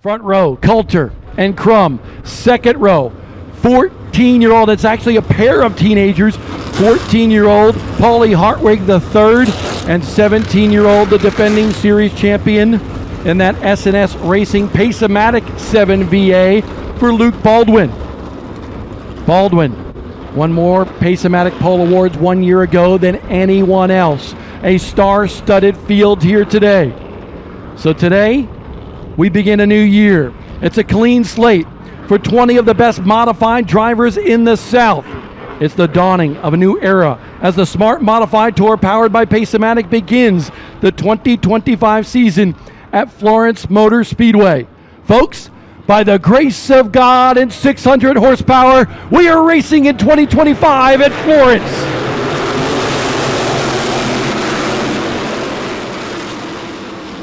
Front row, Coulter and Crum. Second row, 14-year-old. It's actually a pair of teenagers. 14-year-old Paulie Hartwig the third, and 17-year-old the defending series champion in that S&S Racing Pace-O-Matic 7VA for Luke Baldwin. Baldwin won more Pace-O-Matic Pole Awards 1 year ago than anyone else. A star-studded field here today. So today, we begin a new year. It's a clean slate for 20 of the best modified drivers in the South. It's the dawning of a new era as the Smart Modified Tour powered by Pace-O-Matic begins the 2025 season at Florence Motor Speedway. Folks, by the grace of God and 600 horsepower, we are racing in 2025 at Florence.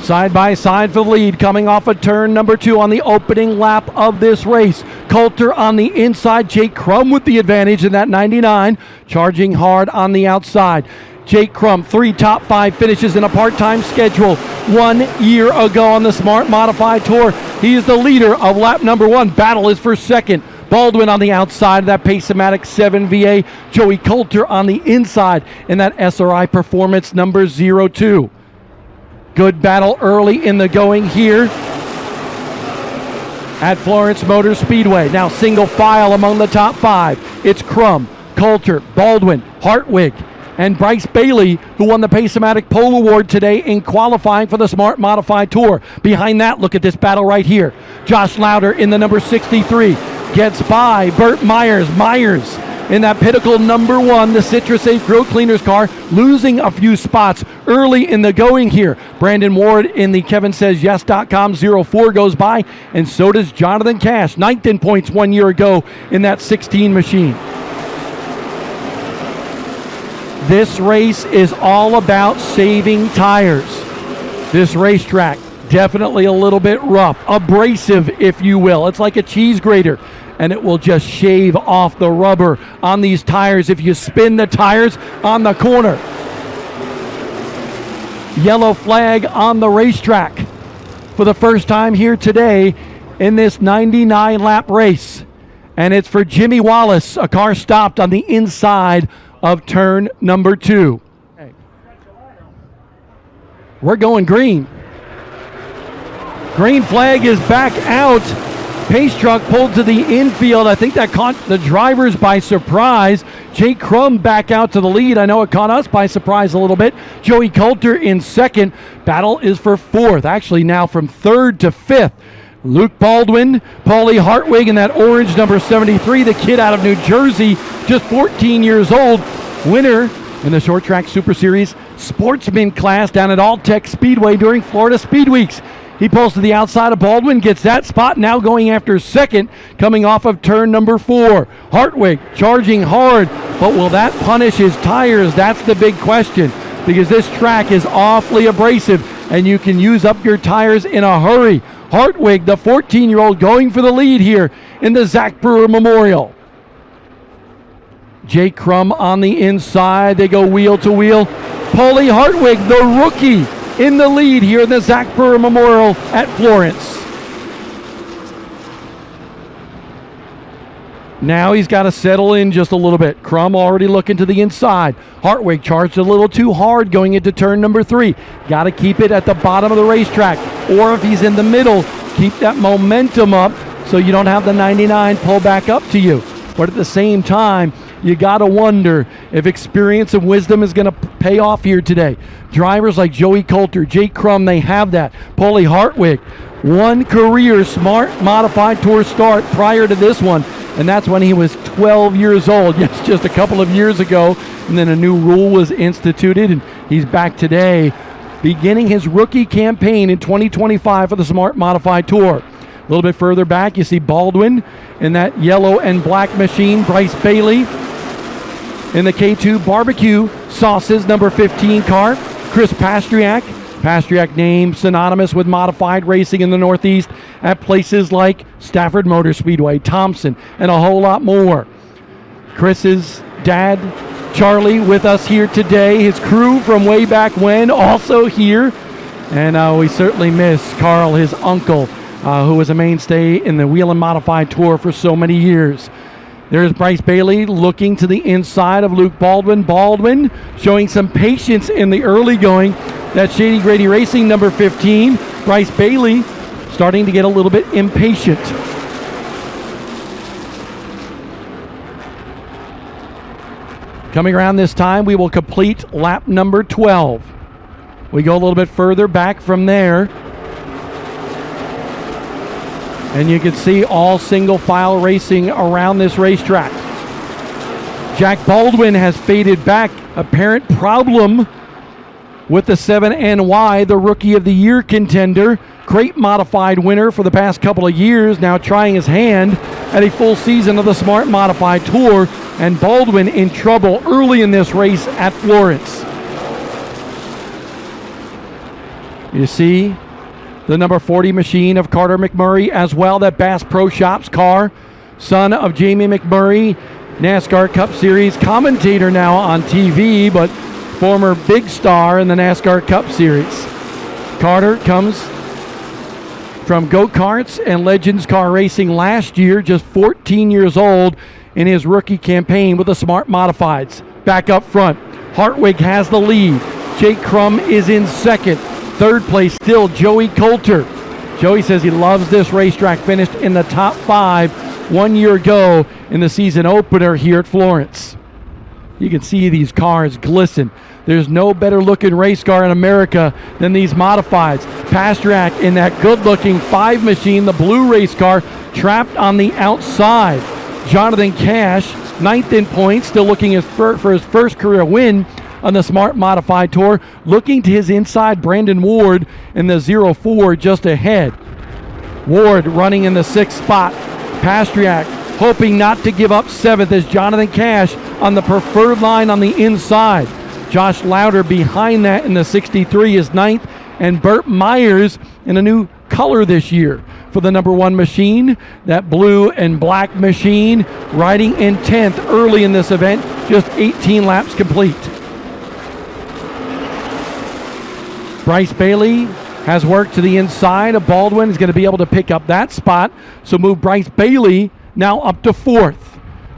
Side by side for the lead, coming off of turn number 2 on the opening lap of this race. Coulter on the inside, Jake Crum with the advantage in that 99, charging hard on the outside. Jake Crum, 3 top 5 finishes in a part-time schedule 1 year ago on the Smart Modified Tour. He is the leader of lap number 1. Battle is for second. Baldwin on the outside of that Pace-O-Matic 7VA. Joey Coulter on the inside in that SRI Performance number 02. Good battle early in the going here at Florence Motor Speedway. Now single file among the top 5. It's Crum, Coulter, Baldwin, Hartwig, and Bryce Bailey, who won the Pace-O-Matic Pole Award today in qualifying for the Smart Modified Tour. Behind that, look at this battle right here. Josh Lauder in the number 63 gets by Burt Myers. Myers in that Pinnacle number 1, the Citrus Safe Grill Cleaners car, losing a few spots early in the going here. Brandon Ward in the KevinSaysYes.com 04 goes by, and so does Jonathan Cash, 9th in points 1 year ago in that 16 machine. This race is all about saving tires. This racetrack, definitely a little bit rough, abrasive if you will. It's like a cheese grater, and it will just shave off the rubber on these tires if you spin the tires on the corner. Yellow flag on the racetrack for the first time here today in this 99-lap race. And it's for Jimmy Wallace, a car stopped on the inside of turn number 2. We're going green. Green flag is back out. Pace truck pulled to the infield. I think that caught the drivers by surprise. Jake Crum back out to the lead. I know it caught us by surprise a little bit. Joey Coulter in second. Battle is for 4th. Actually now from 3rd to 5th. Luke Baldwin, Paulie Hartwig in that orange number 73, the kid out of New Jersey, just 14 years old. Winner in the Short Track Super Series Sportsman class down at All-Tech Speedway during Florida Speed Weeks. He pulls to the outside of Baldwin, gets that spot, now going after second, coming off of turn number 4. Hartwig charging hard, but will that punish his tires? That's the big question, because this track is awfully abrasive, and you can use up your tires in a hurry. Hartwig, the 14-year-old, going for the lead here in the Zack Brewer Memorial. Jake Crum on the inside. They go wheel to wheel. Paulie Hartwig, the rookie, in the lead here in the Zack Brewer Memorial at Florence. Now he's got to settle in just a little bit. Crum already looking to the inside. Hartwig charged a little too hard going into turn number 3. Got to keep it at the bottom of the racetrack. Or if he's in the middle, keep that momentum up so you don't have the 99 pull back up to you. But at the same time, you got to wonder if experience and wisdom is going to pay off here today. Drivers like Joey Coulter, Jake Crum, they have that. Paulie Hartwig, one career Smart Modified Tour start prior to this one, and that's when he was 12 years old. Yes, just a couple of years ago, and then a new rule was instituted, and he's back today, beginning his rookie campaign in 2025 for the Smart Modified Tour. A little bit further back, you see Baldwin in that yellow and black machine. Bryce Bailey in the K2 Barbecue Sauces number 15 car. Chris Pastriak. Pastriak named synonymous with modified racing in the Northeast at places like Stafford Motor Speedway, Thompson, and a whole lot more. Chris's dad, Charlie, with us here today. His crew from way back when also here. And we certainly miss Carl, his uncle, who was a mainstay in the Wheel and Modified Tour for so many years. There's Bryce Bailey looking to the inside of Luke Baldwin. Baldwin showing some patience in the early going. That's Shady Grady Racing, number 15. Bryce Bailey starting to get a little bit impatient. Coming around this time, we will complete lap number 12. We go a little bit further back from there. And you can see all single file racing around this racetrack. Jack Baldwin has faded back. Apparent problem with the 7NY, the Rookie of the Year contender. Crate modified winner for the past couple of years. Now trying his hand at a full season of the Smart Modified Tour. And Baldwin in trouble early in this race at Florence. You see the number 40 machine of Carter McMurray as well, that Bass Pro Shops car. Son of Jamie McMurray, NASCAR Cup Series commentator now on TV, but former big star in the NASCAR Cup Series. Carter comes from go-karts and Legends Car Racing last year, just 14 years old in his rookie campaign with the Smart Modifieds. Back up front, Hartwig has the lead. Jake Crum is in second. Third place still Joey Coulter. Joey says he loves this racetrack, finished in the top 5 1 year ago in the season opener here at Florence. You can see these cars glisten. There's no better looking race car in America than these modifieds. Pasternak in that good looking 5 machine, the blue race car, trapped on the outside. Jonathan Cash, 9th in points, still looking for his first career win on the Smart Modified Tour. Looking to his inside, Brandon Ward in the 04 just ahead. Ward running in the 6th spot. Pasternak hoping not to give up 7th as Jonathan Cash on the preferred line on the inside. Josh Lauder behind that in the 63 is 9th, and Burt Myers in a new color this year for the number 1 machine, that blue and black machine, riding in 10th early in this event, just 18 laps complete. Bryce Bailey has worked to the inside of Baldwin. Is going to be able to pick up that spot. So move Bryce Bailey now up to 4th.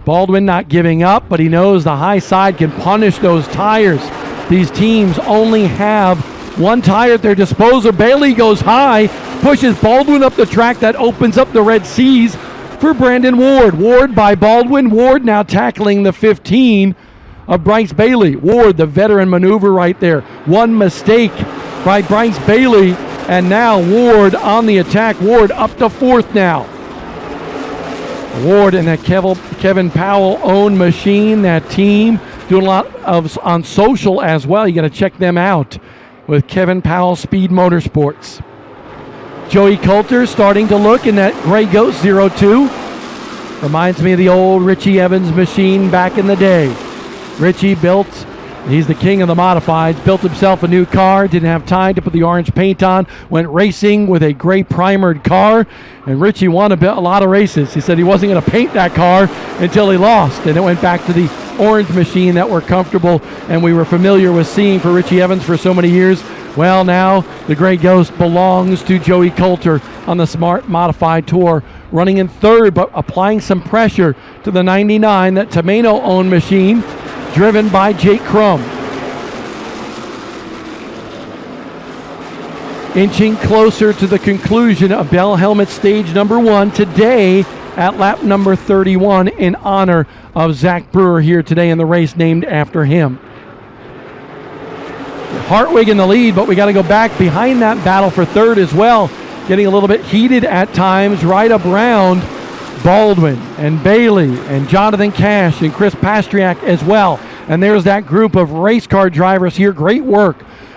Baldwin not giving up, but he knows the high side can punish those tires. These teams only have 1 tire at their disposal. Bailey goes high, pushes Baldwin up the track. That opens up the Red Seas for Brandon Ward. Ward by Baldwin. Ward now tackling the 15 of Bryce Bailey. Ward, the veteran maneuver right there. One mistake by Bryce Bailey, and now Ward on the attack. Ward up to 4th now. Ward and that Kevin Powell owned machine, that team, doing a lot of on social as well. You got to check them out with Kevin Powell Speed Motorsports. Joey Coulter starting to look in that Gray Ghost 02. Reminds me of the old Richie Evans machine back in the day. Richie he's the king of the modifieds, built himself a new car, didn't have time to put the orange paint on, went racing with a gray primered car, and Richie won a lot of races. He said he wasn't going to paint that car until he lost, and it went back to the orange machine that we're comfortable and we were familiar with seeing for Richie Evans for so many years. Well, now the Gray Ghost belongs to Joey Coulter on the Smart Modified Tour, running in 3rd, but applying some pressure to the 99, that Tomeno-owned machine, driven by Jake Crum. Inching closer to the conclusion of Bell Helmet stage number 1 today at lap number 31 in honor of Zack Brewer here today in the race named after him. Hartwig in the lead, but we got to go back behind that battle for 3rd as well. Getting a little bit heated at times right up around Baldwin and Bailey and Jonathan Cash and Chris Pasternak as well. And there's that group of race car drivers here. Great work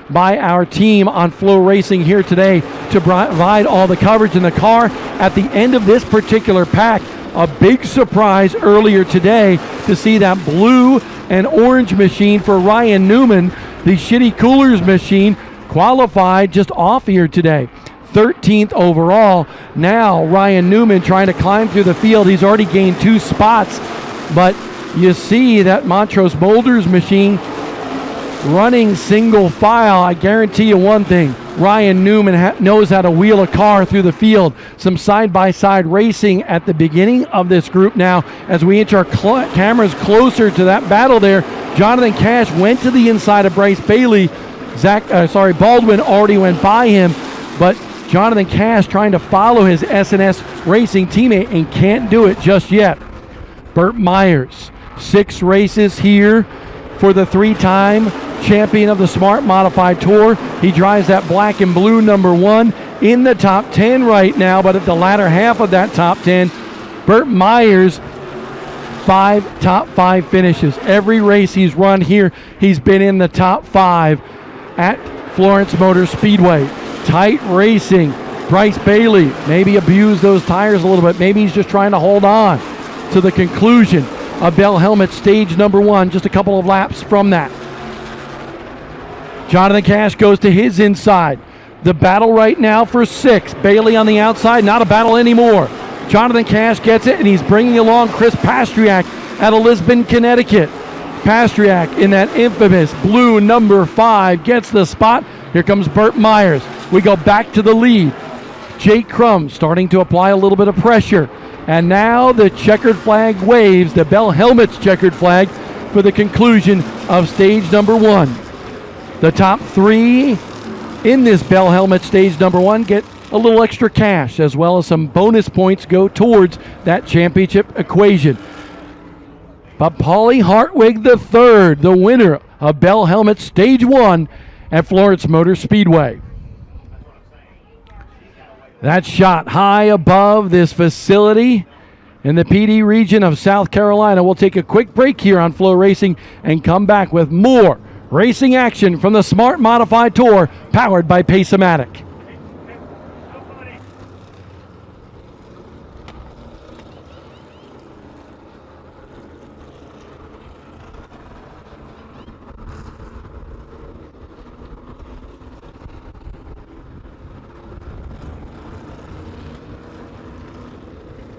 by our team on FloRacing here today to provide all the coverage in the car. At the end of this particular pack, a big surprise earlier today to see that blue and orange machine for Ryan Newman, the Shitty Coolers machine, qualified just off here today. 13th overall. Now Ryan Newman trying to climb through the field. He's already gained 2 spots, but you see that Montrose Boulders machine running single file. I guarantee you one thing. Ryan Newman knows how to wheel a car through the field. Some side-by-side racing at the beginning of this group now as we inch our cameras closer to that battle there. Jonathan Cash went to the inside of Bryce Bailey. Baldwin already went by him, but Jonathan Cash trying to follow his S&S Racing teammate and can't do it just yet. Burt Myers, 6 races here for the 3-time champion of the Smart Modified Tour. He drives that black and blue number 1 in the top 10 right now, but at the latter half of that top 10, Burt Myers, 5 top 5 finishes. Every race he's run here, he's been in the top 5 at Florence Motor Speedway. Tight racing. Bryce Bailey maybe abused those tires a little bit. Maybe he's just trying to hold on to the conclusion of Bell Helmet stage number 1, just a couple of laps from that. Jonathan Cash goes to his inside. The battle right now for 6. Bailey on the outside, not a battle anymore. Jonathan Cash gets it, and he's bringing along Chris Pastriak out of Lisbon, Connecticut. Pastriak in that infamous blue number 5 gets the spot. Here comes Burt Myers. We go back to the lead. Jake Crum starting to apply a little bit of pressure. And now the checkered flag waves, the Bell Helmets checkered flag for the conclusion of stage number 1. The top 3 in this Bell Helmet stage number 1 get a little extra cash, as well as some bonus points go towards that championship equation. But Paulie Hartwig III, the winner of Bell Helmet stage 1 at Florence Motor Speedway. That shot high above this facility in the PD region of South Carolina. We'll take a quick break here on FloRacing and come back with more racing action from the Smart Modified Tour powered by Pace-O-Matic.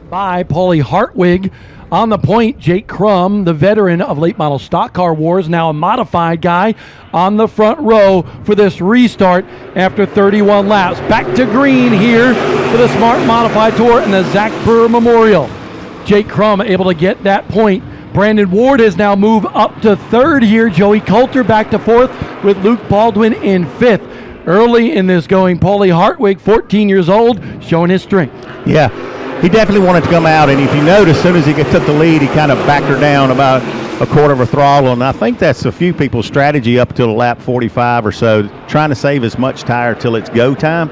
By Paulie Hartwig. On the point, Jake Crum, the veteran of late model stock car wars, now a modified guy on the front row for this restart after 31 laps. Back to green here for the Smart Modified Tour and the Zack Brewer Memorial. Jake Crum able to get that point. Brandon Ward has now moved up to 3rd here. Joey Coulter back to 4th with Luke Baldwin in 5th. Early in this going, Paulie Hartwig, 14 years old, showing his strength. Yeah. He definitely wanted to come out, and if you notice, as soon as he took the lead, he kind of backed her down about a quarter of a throttle, and I think that's a few people's strategy up till lap 45 or so, trying to save as much tire till it's go time.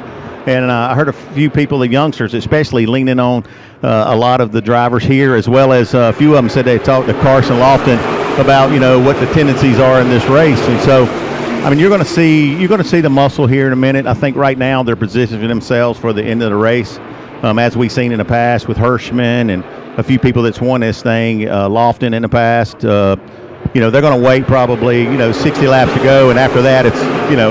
And I heard a few people, the youngsters especially, leaning on a lot of the drivers here, as well as a few of them said they talked to Carson Lofton about, what the tendencies are in this race. And so, I mean, you're going to see the muscle here in a minute. I think right now they're positioning themselves for the end of the race. As we've seen in the past with Hirschman and a few people that's won this thing, Lofton in the past, they're going to wait probably, 60 laps to go, and after that, it's,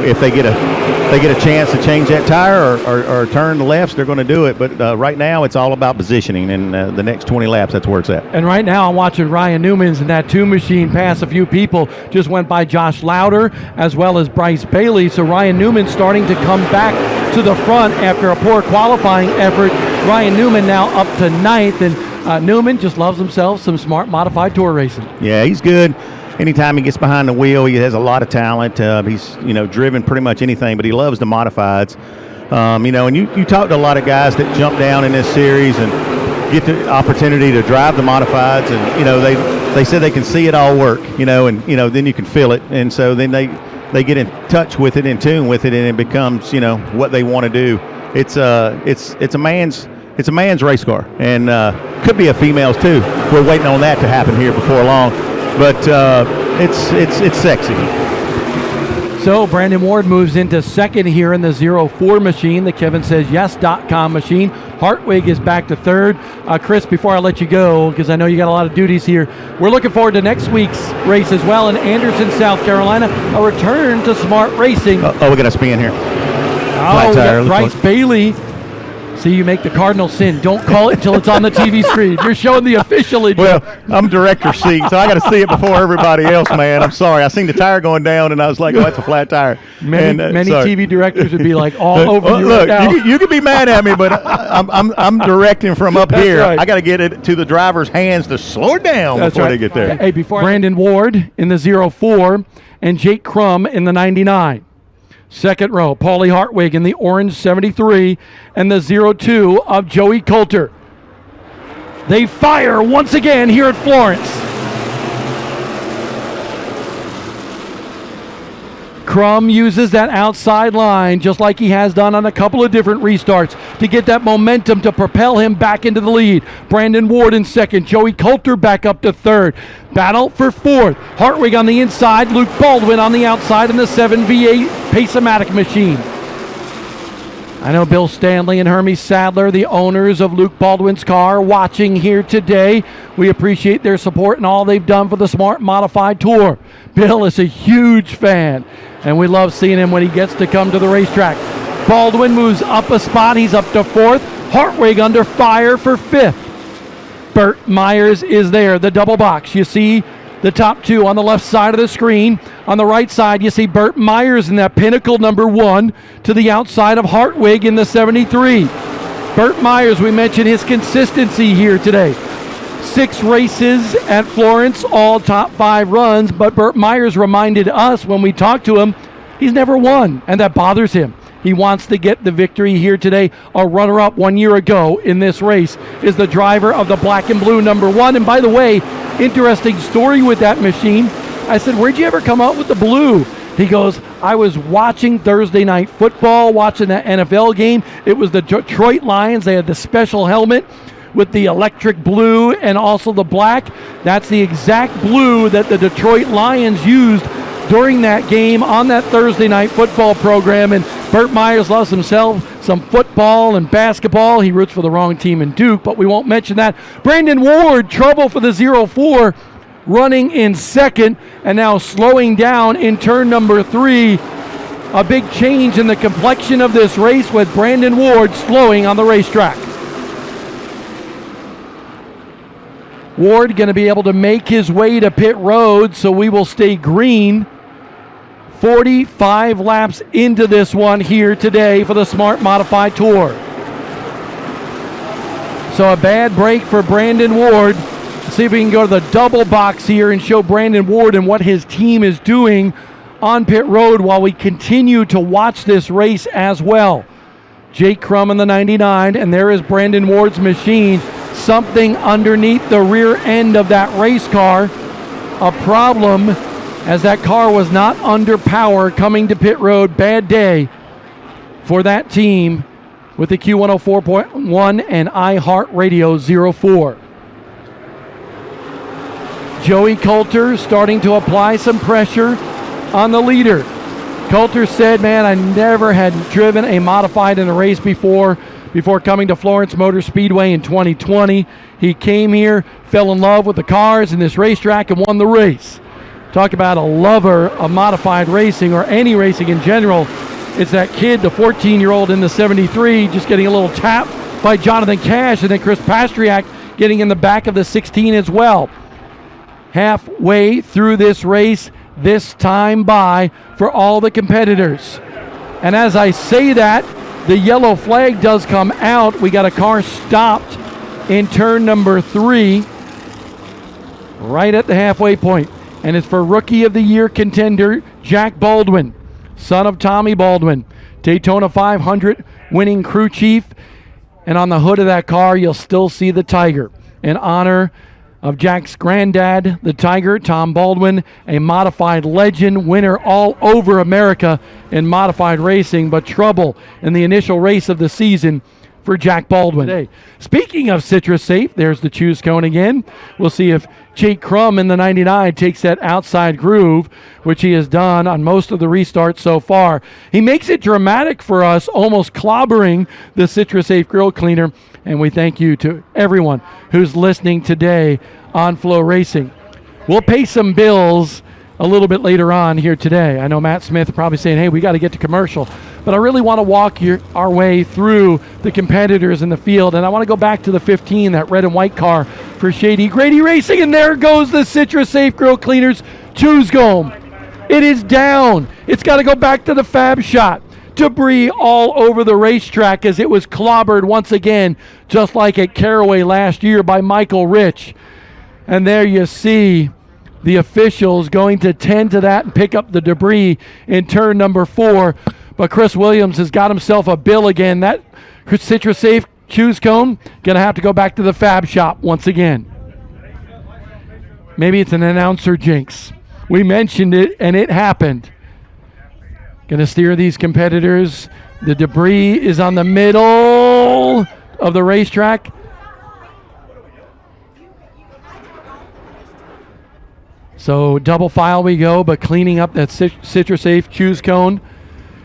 if they get a chance to change that tire or turn the lefts, they're going to do it. But right now, it's all about positioning, and the next 20 laps, that's where it's at. And right now, I'm watching Ryan Newman's in that 2 machine pass a few people. Just went by Josh Lauder as well as Bryce Bailey. So Ryan Newman starting to come back to the front after a poor qualifying effort. Ryan Newman now up to 9th, and Newman just loves himself some Smart Modified Tour racing. Yeah, he's good. Anytime he gets behind the wheel, he has a lot of talent. He's, driven pretty much anything, but he loves the modifieds. And you talk to a lot of guys that jump down in this series and get the opportunity to drive the modifieds, and, they said they can see it all work, and, then you can feel it. And so then they get in touch with it, in tune with it, and it becomes, what they want to do. It's a man's race car, and could be a female's too. We're waiting on that to happen here before long, but it's sexy. So Brandon Ward moves into 2nd here in the 04 machine, the KevinSaysYes.com machine. Hartwig is back to 3rd. Chris, before I let you go, because I know you got a lot of duties here, we're looking forward to next week's race as well in Anderson, South Carolina, a return to Smart Racing. We got a spin here. Bryce Bailey See, you make the cardinal sin. Don't call it until it's on the TV screen. You're showing the official. Well, I'm director seat, so I got to see it before everybody else, man. I'm sorry. I seen the tire going down, and I was like, oh, that's a flat tire. Many Sorry. TV directors would be like all over you Look, right now. you can be mad at me, but I'm directing from up That's here. right. I got to get it to the driver's hands to slow it down That's before right. they get there. Hey, before Brandon Ward in the 04 and Jake Crum in the 99. Second row, Paulie Hartwig in the orange 73 and the 02 of Joey Coulter. They fire once again here at Florence. Crum uses that outside line just like he has done on a couple of different restarts to get that momentum to propel him back into the lead. Brandon Ward in second, Joey Coulter back up to third. Battle for fourth. Hartwig on the inside, Luke Baldwin on the outside in the 7V8 Pace-O-Matic machine. I know Bill Stanley and Hermie Sadler, the owners of Luke Baldwin's car, watching here today. We appreciate their support and all they've done for the Smart Modified Tour. Bill is a huge fan, and we love seeing him when he gets to come to the racetrack. Baldwin moves up a spot. He's up to fourth. Hartwig under fire for fifth. Burt Myers is there, the double box. You see the top two on the left side of the screen. On the right side, you see Burt Myers in that pinnacle number 1 to the outside of Hartwig in the 73. Burt Myers, we mentioned his consistency here today. 6 races at Florence, all top 5 runs, but Burt Myers reminded us when we talked to him, he's never won, and that bothers him. He wants to get the victory here today. A runner-up 1 year ago in this race is the driver of the black and blue number 1. And by the way, interesting story with that machine. I said, where'd you ever come up with the blue? He goes, I was watching Thursday night football, watching that NFL game. It was the Detroit Lions. They had the special helmet with the electric blue and also the black. That's the exact blue that the Detroit Lions used during that game on that Thursday night football program. And Burt Myers loves himself some football and basketball. He roots for the wrong team in Duke, but we won't mention that. Brandon Ward, trouble for the 04, running in second and now slowing down in turn number 3. A big change in the complexion of this race with Brandon Ward slowing on the racetrack. Ward going to be able to make his way to pit road, so we will stay green. 45 laps into this one here today for the Smart Modified Tour. So a bad break for Brandon Ward. Let's see if we can go to the double box here and show Brandon Ward and what his team is doing on pit road while we continue to watch this race as well. Jake Crum in the 99, and there is Brandon Ward's machine. Something underneath the rear end of that race car. A problem as that car was not under power coming to pit road. Bad day for that team with the Q104.1 and iHeartRadio 04. Joey Coulter starting to apply some pressure on the leader. Coulter said, man, I never had driven a modified in a race before coming to Florence Motor Speedway in 2020. He came here, fell in love with the cars and this racetrack and won the race. Talk about a lover of modified racing or any racing in general. It's that kid, the 14-year-old in the 73, just getting a little tap by Jonathan Cash, and then Chris Pastriak getting in the back of the 16 as well. Halfway through this race, this time by for all the competitors. And as I say that, the yellow flag does come out. We got a car stopped in turn number 3, right at the halfway point. And it's for Rookie of the Year contender, Jack Baldwin, son of Tommy Baldwin, Daytona 500 winning crew chief. And on the hood of that car, you'll still see the Tiger in honor of Jack's granddad, the Tiger, Tom Baldwin, a modified legend, winner all over America in modified racing, but trouble in the initial race of the season for Jack Baldwin. Today. Speaking of Citrus Safe, there's the choose cone again. We'll see if Jake Crum in the 99 takes that outside groove, which he has done on most of the restarts so far. He makes it dramatic for us, almost clobbering the Citrus Safe grill cleaner. And we thank you to everyone who's listening today on FloRacing. We'll pay some bills a little bit later on here today. I know Matt Smith probably saying, hey, we got to get to commercial. But But I really want to walk our way through the competitors in the field, and I want to go back to the 15, that red and white car for Shady Grady Racing, and there goes the Citrus Safe Grill Cleaners Choose Gome. It is down. It's got to go back to the fab shop. Debris all over the racetrack as it was clobbered once again, just like at Caraway last year by Michael Rich. And there you see the officials going to tend to that and pick up the debris in turn number 4. But Chris Williams has got himself a bill again. That Citrus Safe Choose Cone going to have to go back to the fab shop once again. Maybe it's an announcer jinx. We mentioned it and it happened. Going to steer these competitors. The debris is on the middle of the racetrack. So double file we go, but cleaning up that Citrus Safe Choose Cone.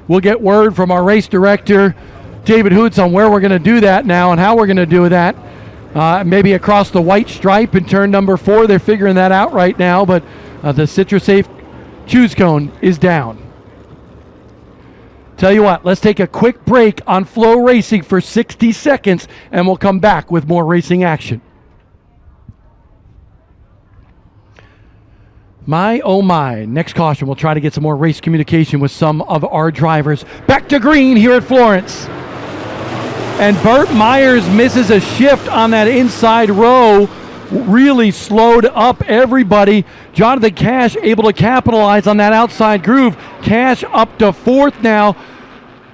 We'll get word from our race director, David Hoots, on where we're going to do that now and how we're going to do that. Maybe across the white stripe in turn number 4. They're figuring that out right now, but the Citrus Safe Choose Cone is down. Tell you what, let's take a quick break on FloRacing for 60 seconds, and we'll come back with more racing action. My, oh my. Next caution, we'll try to get some more race communication with some of our drivers. Back to green here at Florence. And Burt Myers misses a shift on that inside row. Really slowed up everybody. Jonathan Cash able to capitalize on that outside groove. Cash up to 4th now.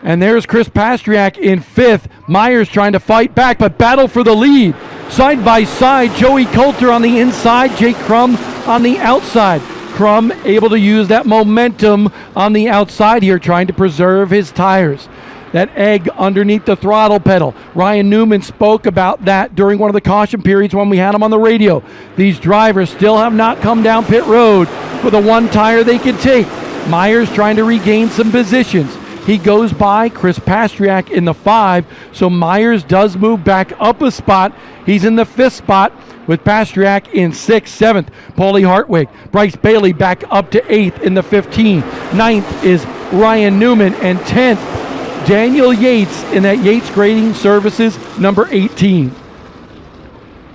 And there's Chris Pastriak in 5th. Myers trying to fight back, but battle for the lead. Side by side, Joey Coulter on the inside, Jake Crum on the outside. Crum able to use that momentum on the outside here, trying to preserve his tires. That egg underneath the throttle pedal. Ryan Newman spoke about that during one of the caution periods when we had him on the radio. These drivers still have not come down pit road for the one tire they can take. Myers trying to regain some positions. He goes by Chris Pastriak in the 5, so Myers does move back up a spot. He's in the 5th spot with Pastriak in 6th, 7th. Paulie Hartwig. Bryce Bailey back up to 8th in the 15. 9th is Ryan Newman, and 10th, Daniel Yates in that Yates Grading Services number 18.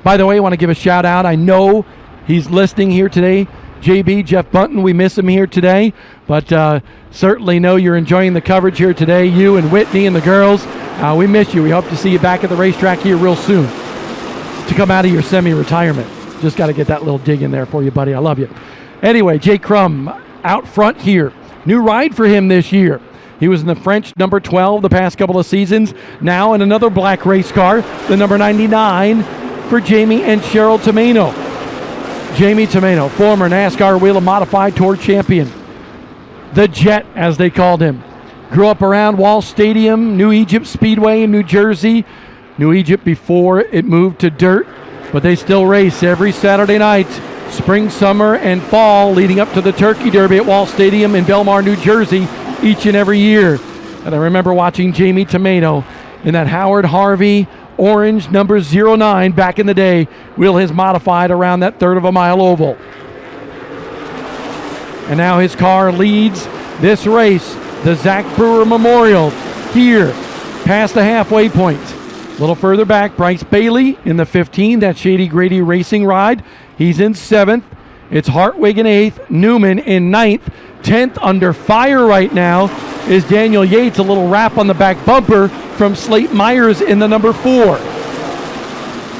By the way, I want to give a shout out. I know he's listening here today. JB, Jeff Bunton, we miss him here today, but certainly know you're enjoying the coverage here today. You and Whitney and the girls, we miss you. We hope to see you back at the racetrack here real soon to come out of your semi-retirement. Just got to get that little dig in there for you, buddy. I love you. Anyway, Jake Crum out front here. New ride for him this year. He was in the French number 12 the past couple of seasons. Now in another black race car, the number 99 for Jamie and Cheryl Tomeno. Jamie Tomeno, former NASCAR Wheel of Modified Tour champion. The Jet, as they called him. Grew up around Wall Stadium, New Egypt Speedway in New Jersey. New Egypt before it moved to dirt, but they still race every Saturday night, spring, summer, and fall, leading up to the Turkey Derby at Wall Stadium in Belmar, New Jersey, each and every year. And I remember watching Jamie Tomeno in that Howard Harvey orange number 09 back in the day, wheel his modified around that 1/3 of a mile oval. And now his car leads this race, the Zack Brewer Memorial, here past the halfway point. A little further back, Bryce Bailey in the 15, that Shady Grady Racing ride. He's in 7th. It's Hartwig in 8th, Newman in 9th. 10th under fire right now is Daniel Yates, a little wrap on the back bumper from Slate Myers in the number 4.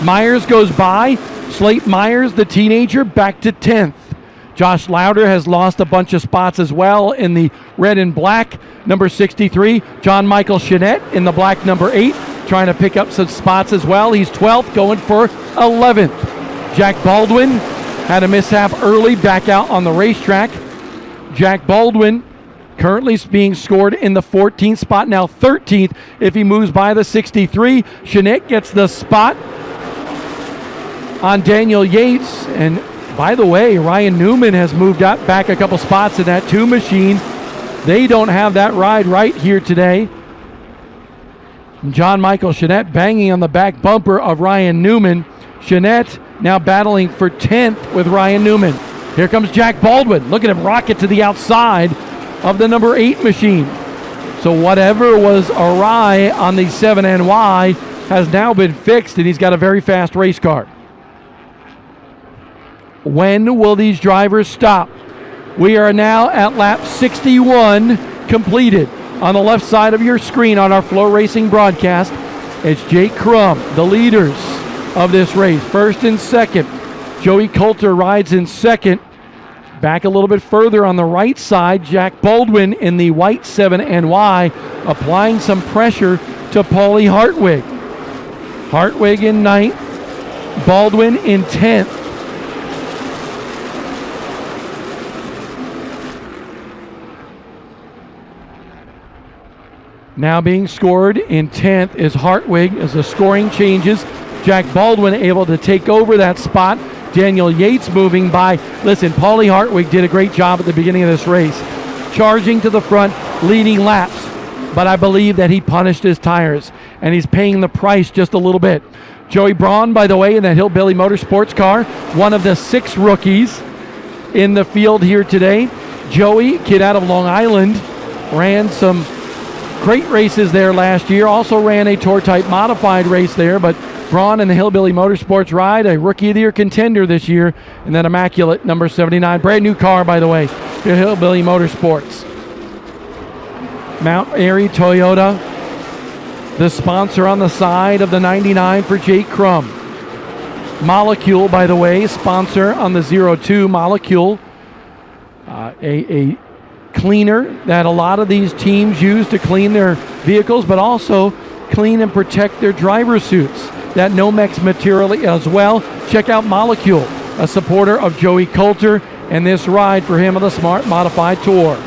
Myers goes by, Slate Myers, the teenager, back to 10th. Josh Lauder has lost a bunch of spots as well in the red and black, number 63. John Michael Chenette in the black, number 8, trying to pick up some spots as well. He's 12th, going for 11th. Jack Baldwin had a mishap early, back out on the racetrack. Jack Baldwin currently being scored in the 14th spot, now 13th if he moves by the 63. Chenette gets the spot on Daniel Yates, and by the way, Ryan Newman has moved up back a couple spots in that 2 machine. They don't have that ride right here today. John Michael Chenette banging on the back bumper of Ryan Newman. Chenette now battling for 10th with Ryan Newman. Here comes Jack Baldwin. Look at him rocket to the outside of the number 8 machine. So whatever was awry on the 7NY has now been fixed, and he's got a very fast race car. When will these drivers stop? We are now at lap 61 completed. On the left side of your screen on our FloRacing broadcast, it's Jake Crum, the leaders of this race. First and second. Joey Coulter rides in second. Back a little bit further on the right side, Jack Baldwin in the white 7NY, applying some pressure to Paulie Hartwig. Hartwig in ninth, Baldwin in 10th. Now being scored in 10th is Hartwig as the scoring changes. Jack Baldwin able to take over that spot. Daniel Yates moving by. Listen, Paulie Hartwig did a great job at the beginning of this race, charging to the front, leading laps. But I believe that he punished his tires, and he's paying the price just a little bit. Joey Braun, by the way, in that Hillbilly Motorsports car, one of the 6 rookies in the field here today. Joey, kid out of Long Island, ran some great races there last year. Also ran a Tour-type modified race there, but Braun in the Hillbilly Motorsports ride, a Rookie of the Year contender this year, and that immaculate number 79. Brand new car, by the way, the Hillbilly Motorsports. Mount Airy Toyota, the sponsor on the side of the 99 for Jake Crum. Molecule, by the way, sponsor on the 02 Molecule, a cleaner that a lot of these teams use to clean their vehicles, but also clean and protect their driver suits. That Nomex material as well. Check out Molecule, a supporter of Joey Coulter and this ride for him on the Smart Modified Tour.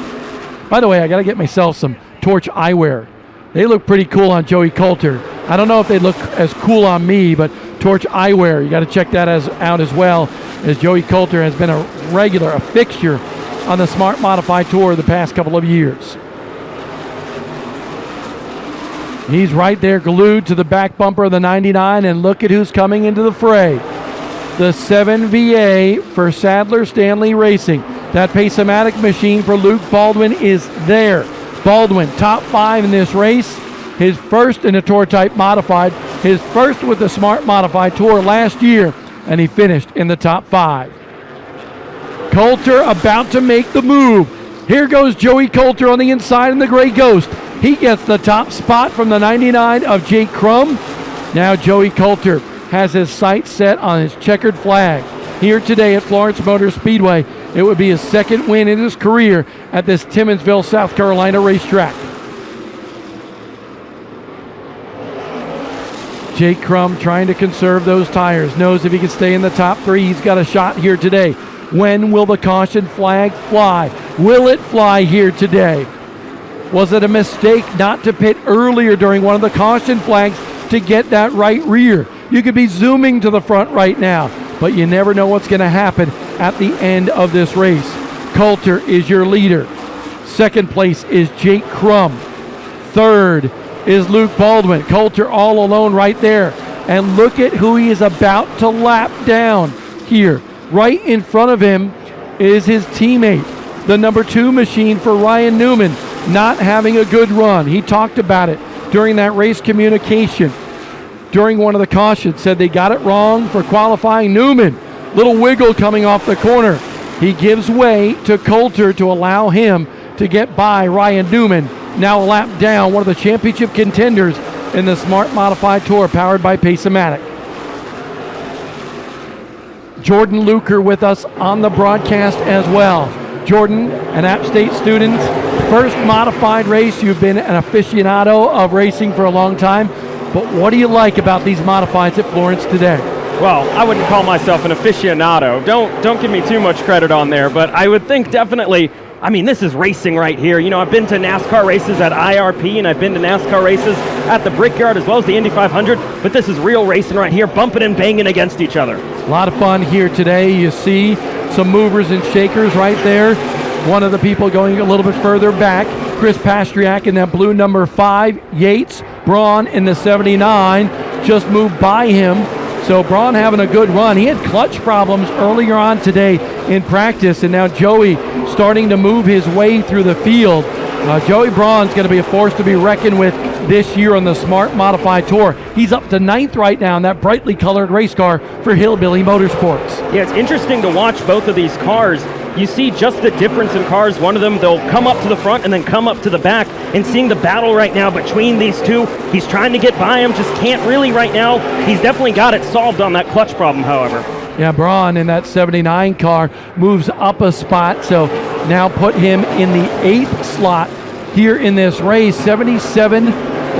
By the way, I got to get myself some Torch eyewear. They look pretty cool on Joey Coulter. I don't know if they look as cool on me, but Torch eyewear, you got to check that out as well, as Joey Coulter has been a fixture on the Smart Modified Tour the past couple of years. He's right there glued to the back bumper of the 99, and look at who's coming into the fray. The 7VA for Sadler Stanley Racing. That Pace-O-Matic machine for Luke Baldwin is there. Baldwin, top 5 in this race. His first in a Tour-type modified. His first with the Smart Modified Tour last year, and he finished in the top 5. Coulter about to make the move. Here goes Joey Coulter on the inside in the Gray Ghost. He gets the top spot from the 99 of Jake Crum. Now Joey Coulter has his sights set on his checkered flag. Here today at Florence Motor Speedway, it would be his second win in his career at this Timmonsville, South Carolina racetrack. Jake Crum trying to conserve those tires. Knows if he can stay in the top 3, he's got a shot here today. When will the caution flag fly? Will it fly here today? Was it a mistake not to pit earlier during one of the caution flags to get that right rear? You could be zooming to the front right now, but you never know what's going to happen at the end of this race. Coulter is your leader. Second place is Jake Crum. Third is Luke Baldwin. Coulter all alone right there. And look at who he is about to lap down here. Right in front of him is his teammate, the number 2 machine for Ryan Newman, not having a good run. He talked about it during that race communication. During one of the cautions, said they got it wrong for qualifying. Newman, little wiggle coming off the corner. He gives way to Coulter to allow him to get by Ryan Newman. Now a lap down, one of the championship contenders in the Smart Modified Tour powered by Pace-O-Matic. Jordan Luker with us on the broadcast as well. Jordan, an App State student, first modified race. You've been an aficionado of racing for a long time, but what do you like about these modifieds at Florence today? Well, I wouldn't call myself an aficionado. Don't give me too much credit on there, but I would think definitely, I mean, this is racing right here. You know, I've been to NASCAR races at IRP, and I've been to NASCAR races at the Brickyard as well as the Indy 500, but this is real racing right here, bumping and banging against each other. A lot of fun here today. You see some movers and shakers right there. One of the people going a little bit further back, Chris Pastriak in that blue number 5. Yates, Braun in the 79, just moved by him. So Braun having a good run. He had clutch problems earlier on today in practice, and now Joey starting to move his way through the field. Joey Braun's going to be a force to be reckoned with this year on the Smart Modified Tour. He's up to 9th right now in that brightly colored race car for Hillbilly Motorsports. Yeah, it's interesting to watch both of these cars. You see just the difference in cars. One of them, they'll come up to the front and then come up to the back. And seeing the battle right now between these two, he's trying to get by him, just can't really right now. He's definitely got it solved on that clutch problem, however. Yeah, Braun in that 79 car moves up a spot, so now put him in the 8th slot here in this race. 77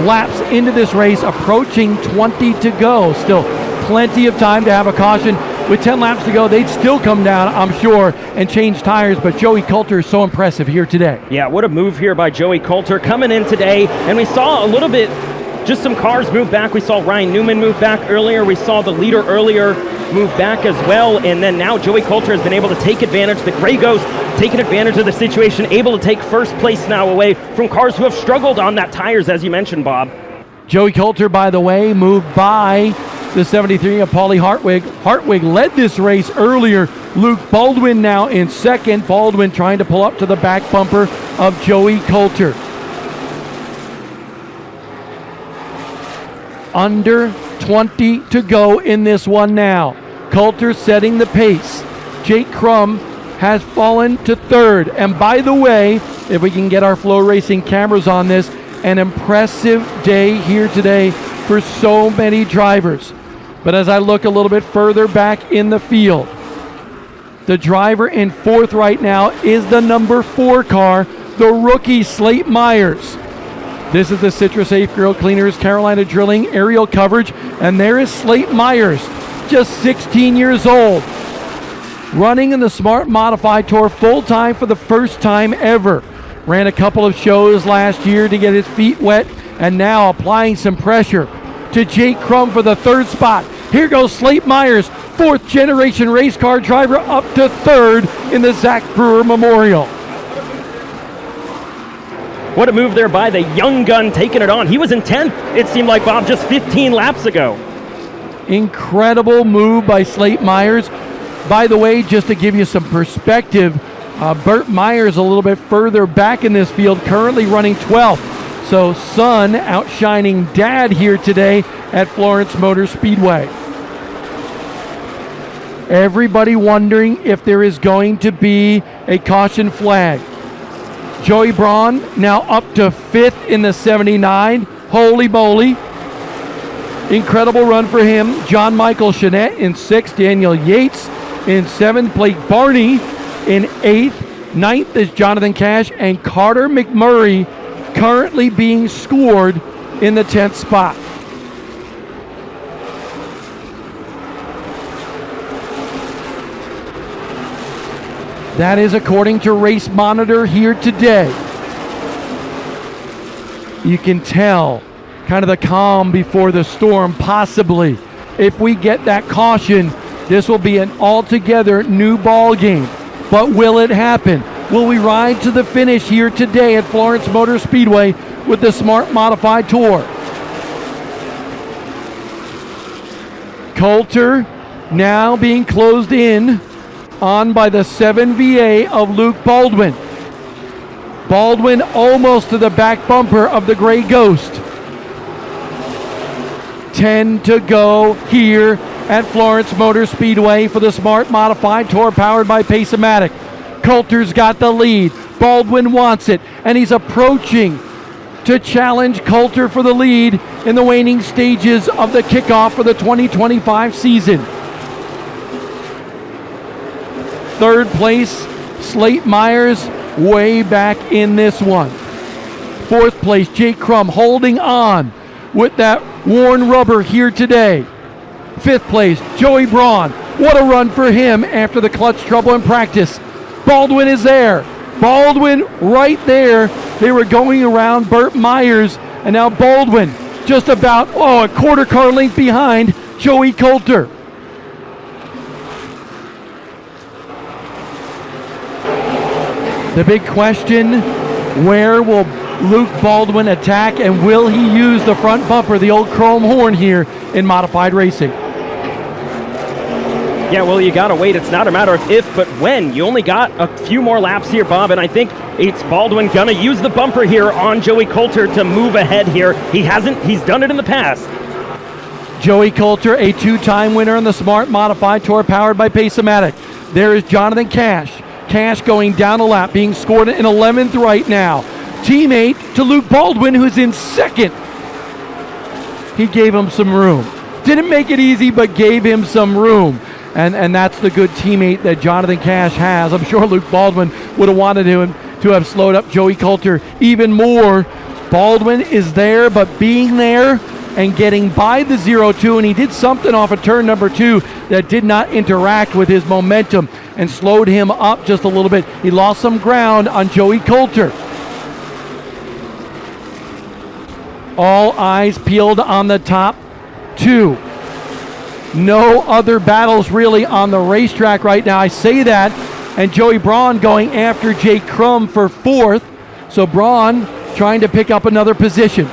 laps into this race, approaching 20 to go. Still plenty of time to have a caution. With 10 laps to go, they'd still come down, I'm sure, and change tires, but Joey Coulter is so impressive here today. Yeah, what a move here by Joey Coulter coming in today, and we saw a little bit, just some cars move back. We saw Ryan Newman move back earlier. We saw the leader earlier move back as well, and then now Joey Coulter has been able to take advantage. The Gray Ghost taking advantage of the situation, able to take first place now away from cars who have struggled on that tires, as you mentioned, Bob. Joey Coulter, by the way, moved by the 73 of Paulie Hartwig. Hartwig led this race earlier. Luke Baldwin now in second. Baldwin trying to pull up to the back bumper of Joey Coulter. Under 20 to go in this one now. Coulter setting the pace. Jake Crum has fallen to 3rd. And by the way, if we can get our FloRacing cameras on this, an impressive day here today for so many drivers. But as I look a little bit further back in the field, the driver in 4th right now is the number 4 car, the rookie Slate Myers. This is the Citrus Safe Grill Cleaners Carolina Drilling aerial coverage, and there is Slate Myers, just 16 years old, running in the Smart Modified Tour full-time for the first time ever. Ran a couple of shows last year to get his feet wet, and now applying some pressure to Jake Crum for the 3rd spot. Here goes Slate Myers, 4th generation race car driver, up to 3rd in the Zack Brewer Memorial. What a move there by the young gun taking it on. He was in 10th, it seemed like, Bob, just 15 laps ago. Incredible move by Slate Myers. By the way, just to give you some perspective, Burt Myers a little bit further back in this field, currently running 12th. So son outshining dad here today at Florence Motor Speedway. Everybody wondering if there is going to be a caution flag. Joey Braun now up to 5th in the 79. Holy moly. Incredible run for him. John Michael Chanette in 6th. Daniel Yates in 7th. Blake Barney in 8th. 9th is Jonathan Cash. And Carter McMurray currently being scored in the 10th spot. That is according to Race Monitor here today. You can tell kind of the calm before the storm, possibly. If we get that caution, this will be an altogether new ball game. But will it happen? Will we ride to the finish here today at Florence Motor Speedway with the Smart Modified Tour? Coulter now being closed in on by the 7VA of Luke Baldwin. Baldwin almost to the back bumper of the Gray Ghost. 10 to go here at Florence Motor Speedway for the Smart Modified Tour powered by Pace-O-Matic. Coulter's got the lead. Baldwin wants it, and he's approaching to challenge Coulter for the lead in the waning stages of the kickoff for the 2025 season. 3rd place, Slate Myers, way back in this one. 4th place, Jake Crum holding on with that worn rubber here today. 5th place, Joey Braun. What a run for him after the clutch trouble in practice. Baldwin is there. Baldwin right there. They were going around Burt Myers, and now Baldwin just about, a quarter car length behind Joey Coulter. The big question, where will Luke Baldwin attack, and will he use the front bumper, the old chrome horn here in modified racing? Yeah, well, you got to wait. It's not a matter of if, but when. You only got a few more laps here, Bob, and I think it's Baldwin going to use the bumper here on Joey Coulter to move ahead here. He's done it in the past. Joey Coulter, a two-time winner in the Smart Modified Tour powered by Pace-O-Matic. There is Jonathan Cash. Cash going down a lap, being scored in 11th right now. Teammate to Luke Baldwin, who's in second. He gave him some room. Didn't make it easy, but gave him some room. And that's the good teammate that Jonathan Cash has. I'm sure Luke Baldwin would have wanted him to have slowed up Joey Coulter even more. Baldwin is there, but being there and getting by the 0-2, and he did something off of turn number 2 that did not interact with his momentum and slowed him up just a little bit. He lost some ground on Joey Coulter. All eyes peeled on the top 2. No other battles really on the racetrack right now. I say that, and Joey Braun going after Jake Crum for 4th. So Braun trying to pick up another position.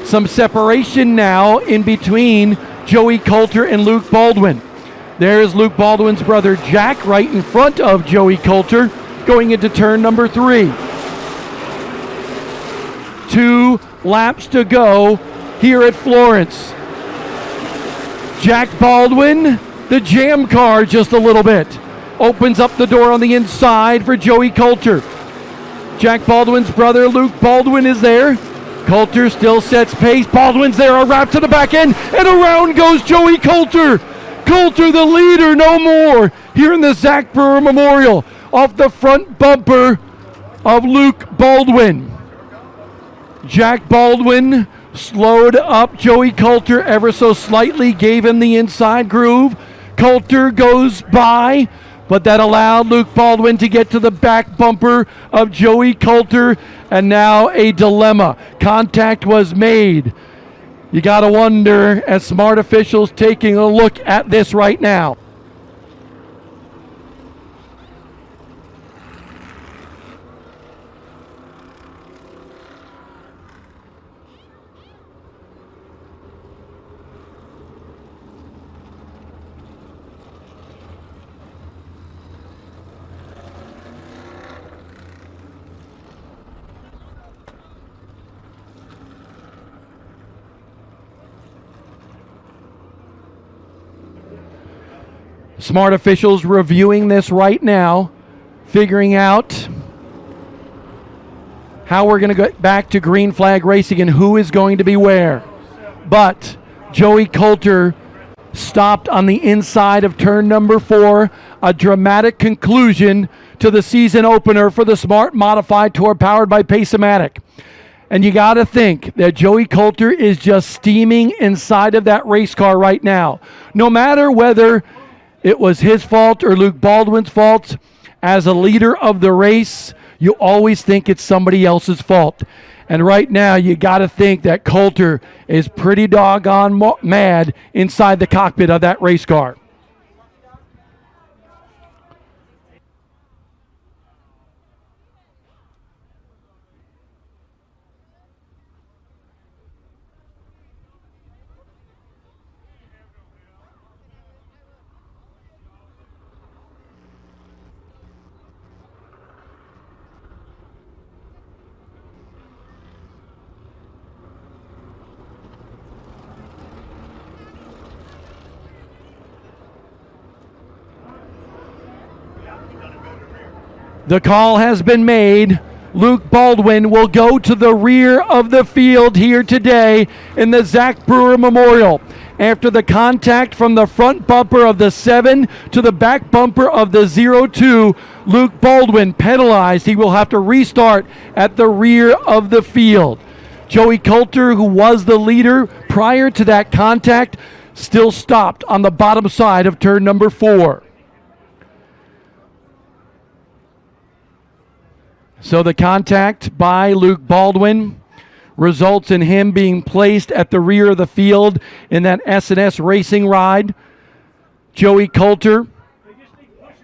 Some separation now in between Joey Coulter and Luke Baldwin. There's Luke Baldwin's brother Jack right in front of Joey Coulter going into turn number 3. 2 laps to go here at Florence. Jack Baldwin, the jam car just a little bit. Opens up the door on the inside for Joey Coulter. Jack Baldwin's brother Luke Baldwin is there. Coulter still sets pace. Baldwin's there, a wrap to the back end, and around goes Joey Coulter. Coulter the leader, no more, here in the Zack Brewer Memorial, off the front bumper of Luke Baldwin. Jack Baldwin slowed up Joey Coulter ever so slightly, gave him the inside groove. Coulter goes by, but that allowed Luke Baldwin to get to the back bumper of Joey Coulter, and now a dilemma. Contact was made. You got to wonder, as smart officials taking a look at this right now. Smart officials reviewing this right now, figuring out how we're going to get back to green flag racing and who is going to be where. But Joey Coulter stopped on the inside of turn number 4, a dramatic conclusion to the season opener for the Smart Modified Tour powered by Pace-O-Matic. And you got to think that Joey Coulter is just steaming inside of that race car right now. No matter whether it was his fault or Luke Baldwin's fault, as a leader of the race, you always think it's somebody else's fault. And right now, you got to think that Coulter is pretty doggone mad inside the cockpit of that race car. The call has been made. Luke Baldwin will go to the rear of the field here today in the Zack Brewer Memorial. After the contact from the front bumper of the 7 to the back bumper of the 02, Luke Baldwin penalized. He will have to restart at the rear of the field. Joey Coulter, who was the leader prior to that contact, still stopped on the bottom side of turn number 4. So the contact by Luke Baldwin results in him being placed at the rear of the field in that S&S racing ride. Joey Coulter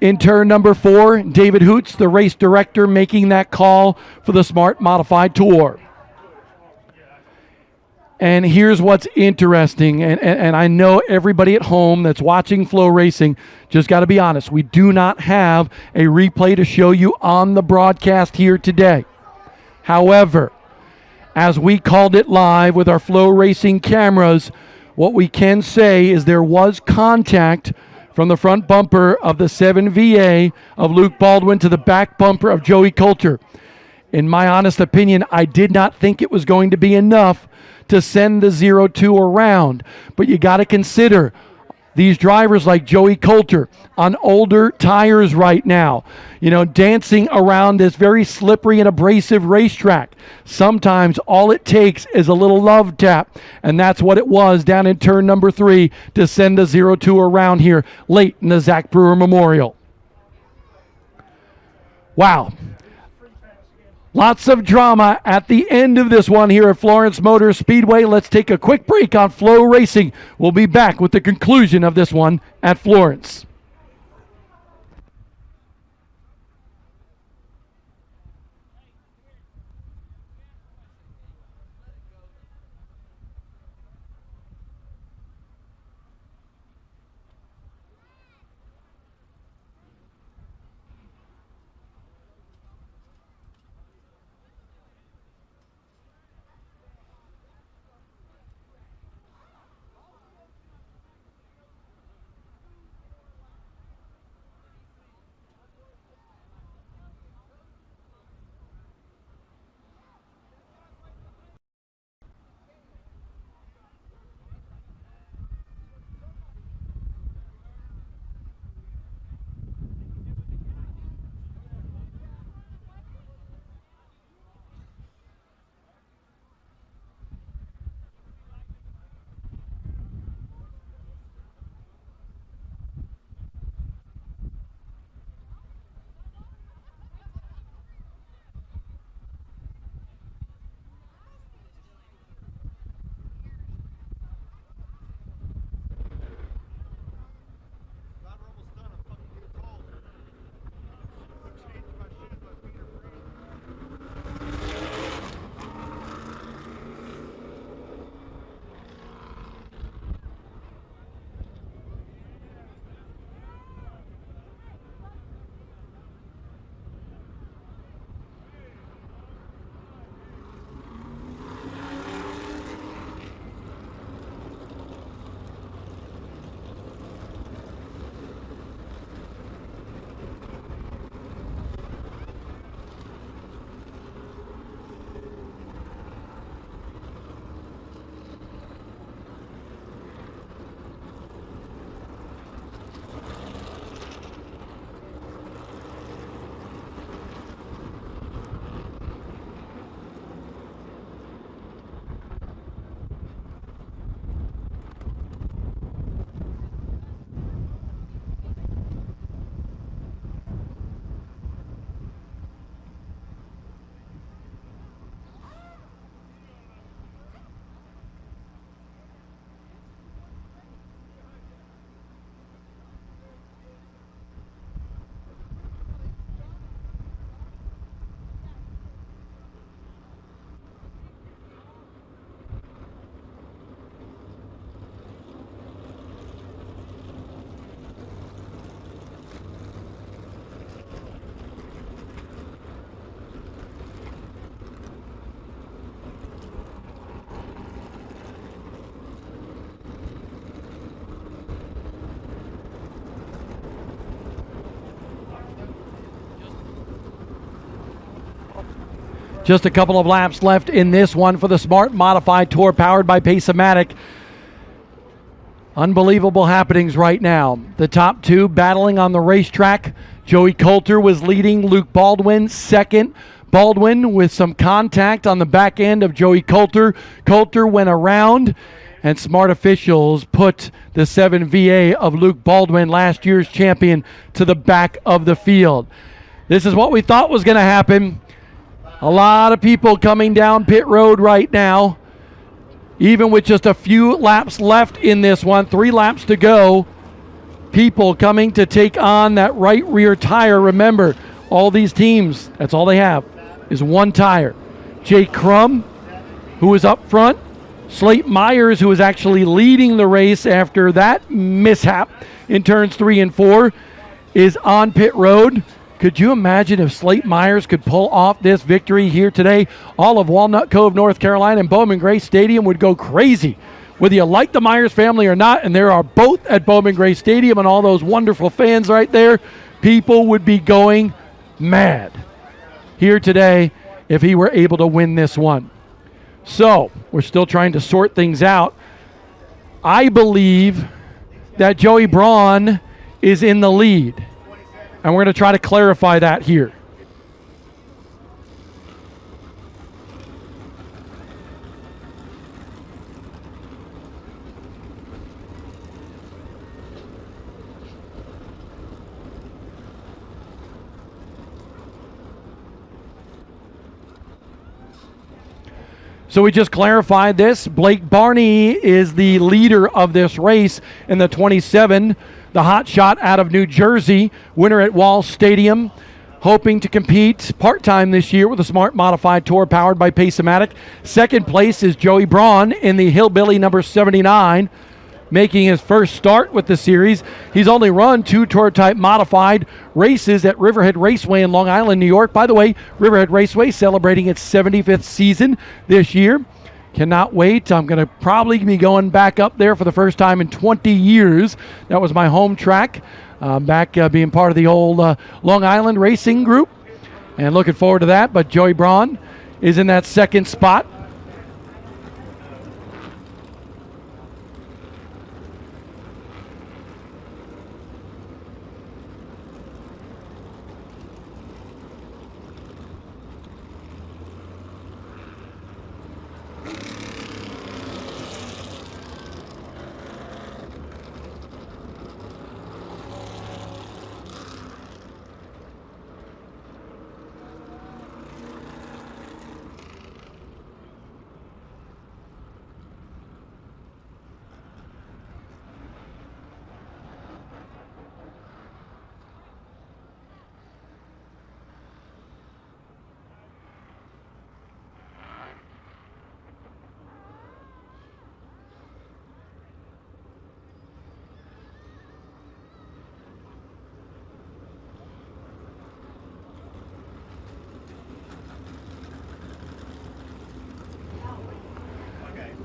in turn number 4. David Hoots, the race director, making that call for the Smart Modified Tour. And here's what's interesting, and I know everybody at home that's watching FloRacing, just got to be honest, we do not have a replay to show you on the broadcast here today. However, as we called it live with our FloRacing cameras, what we can say is there was contact from the front bumper of the 7VA of Luke Baldwin to the back bumper of Joey Coulter. In my honest opinion, I did not think it was going to be enough to send the 0-2 around. But you got to consider these drivers like Joey Coulter on older tires right now, dancing around this very slippery and abrasive racetrack. Sometimes all it takes is a little love tap, and that's what it was down in turn number 3 to send the 0-2 around here late in the Zack Brewer Memorial. Wow. Lots of drama at the end of this one here at Florence Motor Speedway. Let's take a quick break on FloRacing. We'll be back with the conclusion of this one at Florence. Just a couple of laps left in this one for the Smart Modified Tour powered by Pace-O-Matic. Unbelievable happenings right now. The top two battling on the racetrack. Joey Coulter was leading, Luke Baldwin second. Baldwin with some contact on the back end of Joey Coulter. Coulter went around, and smart officials put the 7VA of Luke Baldwin, last year's champion, to the back of the field. This is what we thought was going to happen. A lot of people coming down pit road right now, even with just a few laps left in this one, 3 laps to go. People coming to take on that right rear tire. Remember, all these teams, that's all they have, is one tire. Jake Crum, who is up front, Slate Myers, who was actually leading the race after that mishap in turns 3 and 4, is on pit road. Could you imagine if Slate Myers could pull off this victory here today? All of Walnut Cove, North Carolina, and Bowman Gray Stadium would go crazy. Whether you like the Myers family or not, and there are both at Bowman Gray Stadium and all those wonderful fans right there, people would be going mad here today if he were able to win this one. So, we're still trying to sort things out. I believe that Joey Braun is in the lead, and we're going to try to clarify that here. So we just clarified this. Blake Barney is the leader of this race in the 27, the hot shot out of New Jersey, winner at Wall Stadium, hoping to compete part-time this year with a smart modified tour powered by Pace-O-Matic. Second place is Joey Braun in the Hillbilly number 79, making his first start with the series. He's only run 2 tour-type modified races at Riverhead Raceway in Long Island, New York. By the way, Riverhead Raceway celebrating its 75th season this year. Cannot wait. I'm going to probably be going back up there for the first time in 20 years. That was my home track, back being part of the old Long Island Racing Group, and looking forward to that. But Joey Braun is in that second spot.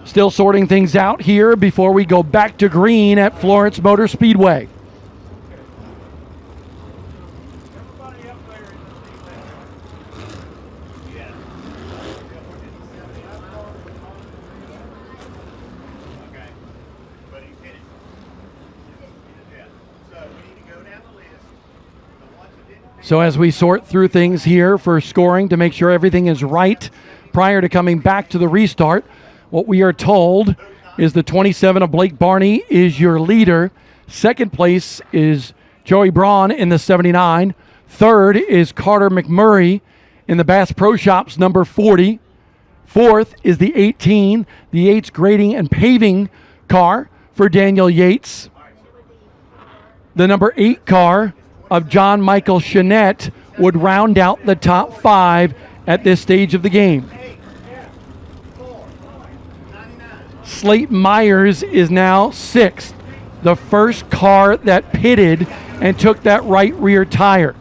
Still sorting things out here before we go back to green at Florence Motor Speedway. So as we sort through things here for scoring to make sure everything is right prior to coming back to the restart, what we are told is the 27 of Blake Barney is your leader. Second place is Joey Braun in the 79. Third is Carter McMurray in the Bass Pro Shops number 40. Fourth is the 18, the Yates Grading and Paving car for Daniel Yates. The number 8 car of John Michael Chanette would round out the top 5 at this stage of the game. Slate Myers is now 6th, the first car that pitted and took that right rear tire.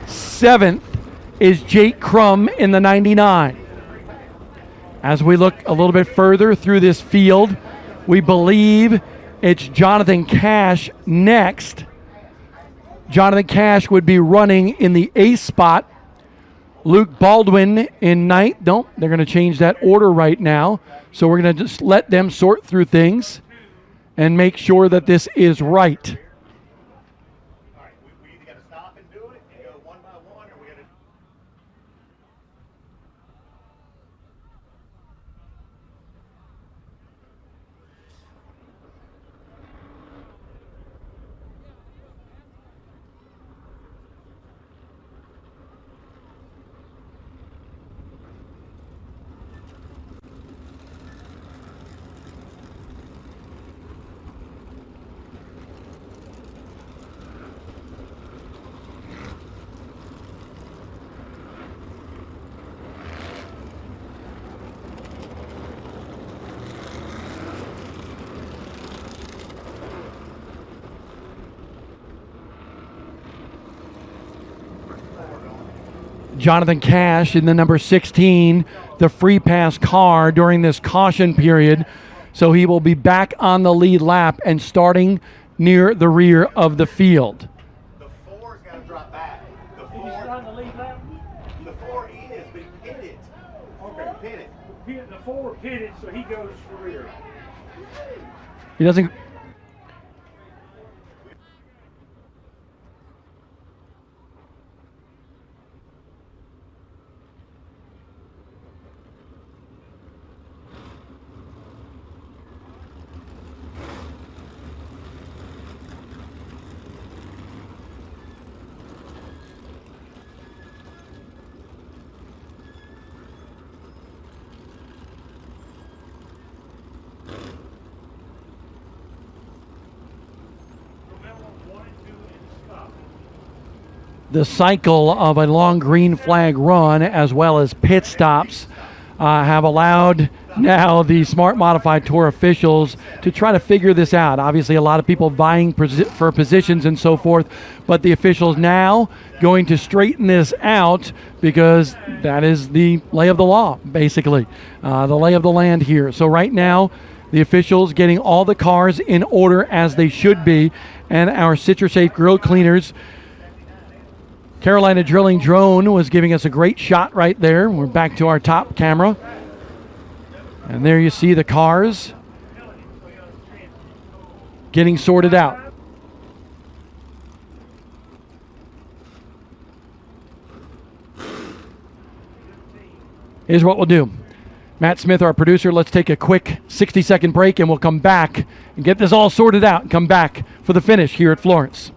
7th is Jake Crum in the 99. As we look a little bit further through this field, we believe it's Jonathan Cash next. Jonathan Cash would be running in the A spot. Luke Baldwin in 9th. Nope, they're going to change that order right now. So we're going to just let them sort through things and make sure that this is right. All right, we either got to stop and do it and go one by one, or we got to. Jonathan Cash in the number 16, the free pass car during this caution period. So he will be back on the lead lap and starting near the rear of the field. The 4's got to drop back. The 4 He's on the lead lap? The 4 is, but he hit it. Okay. Hit it. The 4 pitted, so he goes for rear. He doesn't. The cycle of a long green flag run as well as pit stops have allowed now the Smart Modified Tour officials to try to figure this out. Obviously, a lot of people vying for positions and so forth, but the officials now going to straighten this out because that is the lay of the law, basically, the lay of the land here. So right now, the officials getting all the cars in order as they should be, and our CitraSafe grill cleaners. Carolina Drilling Drone was giving us a great shot right there. We're back to our top camera. And there you see the cars getting sorted out. Here's what we'll do. Matt Smith, our producer, let's take a quick 60-second break and we'll come back and get this all sorted out and come back for the finish here at Florence.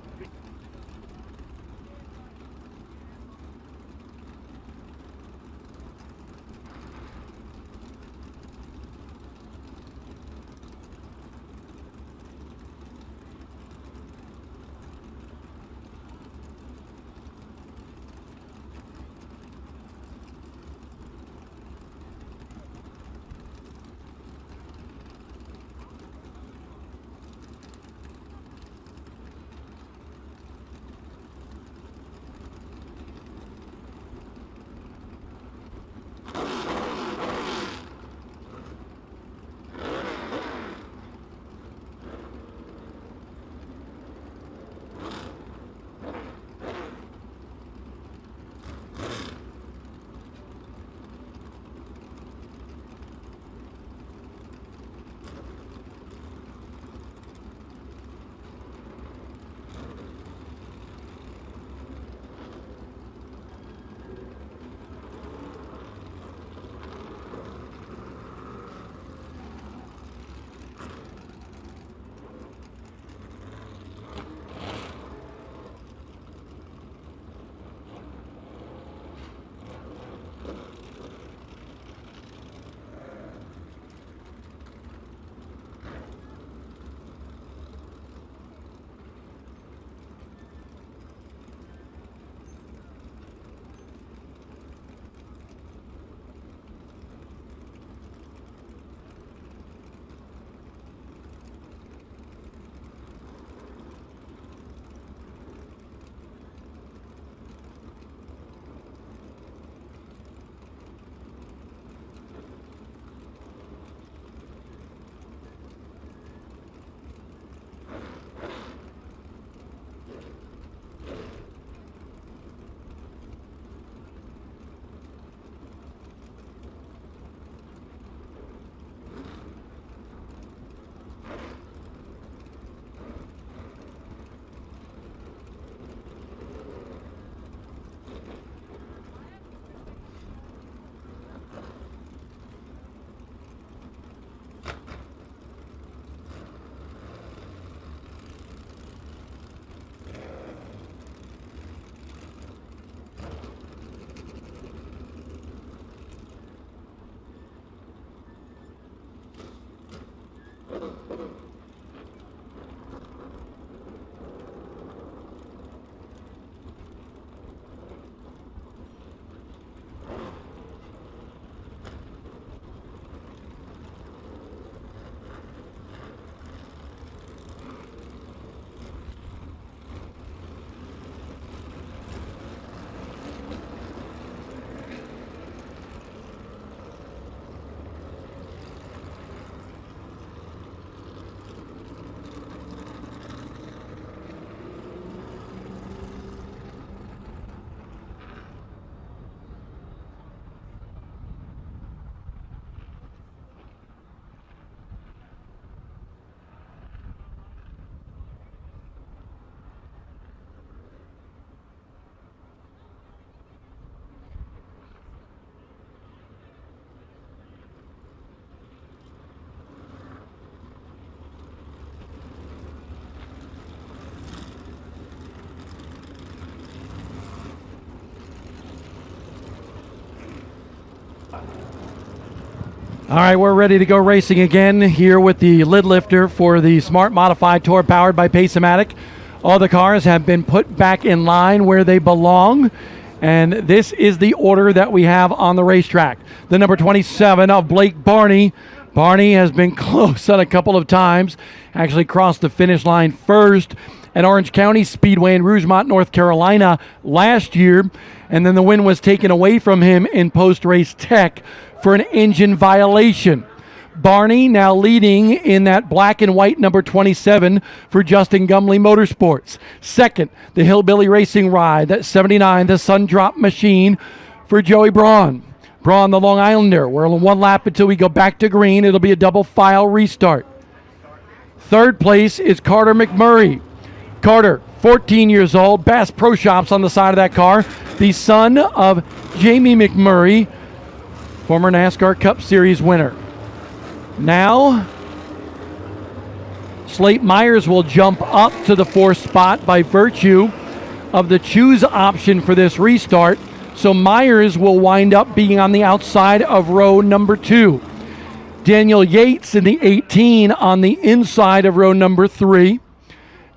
All right, we're ready to go racing again here with the lid lifter for the Smart Modified Tour powered by Pace-O-Matic. All the cars have been put back in line where they belong, and this is the order that we have on the racetrack. The number 27 of Blake Barney. Barney has been close on a couple of times, actually crossed the finish line first at Orange County Speedway in Rougemont, North Carolina last year, and then the win was taken away from him in post-race tech for an engine violation. Barney now leading in that black and white number 27 for Justin Gumley Motorsports. Second, the Hillbilly Racing Ride, that 79, the Sundrop Machine for Joey Braun. Braun, the Long Islander. We're on one lap until we go back to green. It'll be a double file restart. Third place is Carter McMurray. Carter, 14 years old, Bass Pro Shops on the side of that car. The son of Jamie McMurray, former NASCAR Cup Series winner. Now, Slate Myers will jump up to the fourth spot by virtue of the choose option for this restart. So Myers will wind up being on the outside of row number 2. Daniel Yates in the 18 on the inside of row number 3.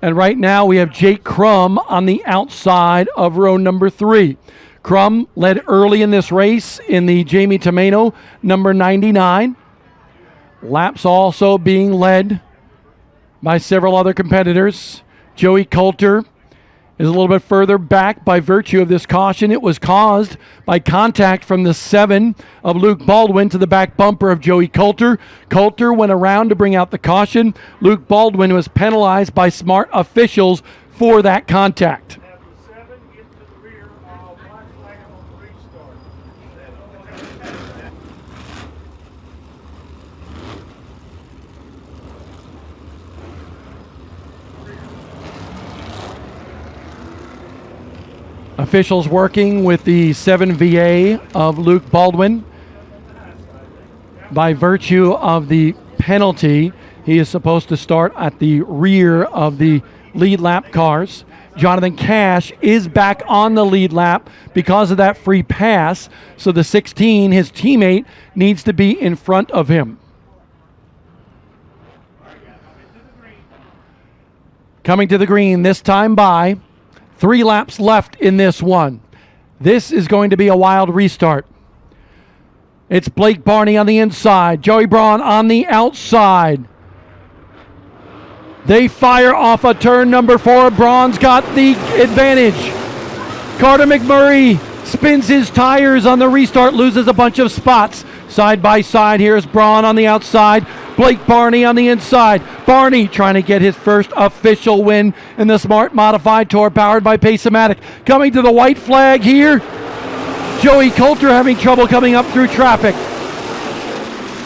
And right now we have Jake Crum on the outside of row number 3. Crum led early in this race in the Jamie Tomeno number 99. Laps also being led by several other competitors. Joey Coulter is a little bit further back by virtue of this caution. It was caused by contact from the 7 of Luke Baldwin to the back bumper of Joey Coulter. Coulter went around to bring out the caution. Luke Baldwin was penalized by smart officials for that contact. Have the 7 get to the rear, I'll black flag it on the restart. Officials working with the 7 VA of Luke Baldwin. By virtue of the penalty, he is supposed to start at the rear of the lead lap cars. Jonathan Cash is back on the lead lap because of that free pass. So the 16, his teammate, needs to be in front of him. Coming to the green, this time by 3 laps left in this one. This is going to be a wild restart. It's Blake Barney on the inside, Joey Braun on the outside. They fire off a turn number 4. Braun's got the advantage. Carter McMurray spins his tires on the restart, loses a bunch of spots. Side by side, here's Braun on the outside, Blake Barney on the inside. Barney trying to get his first official win in the Smart Modified Tour powered by Pace-O-Matic. Coming to the white flag here, Joey Coulter having trouble coming up through traffic.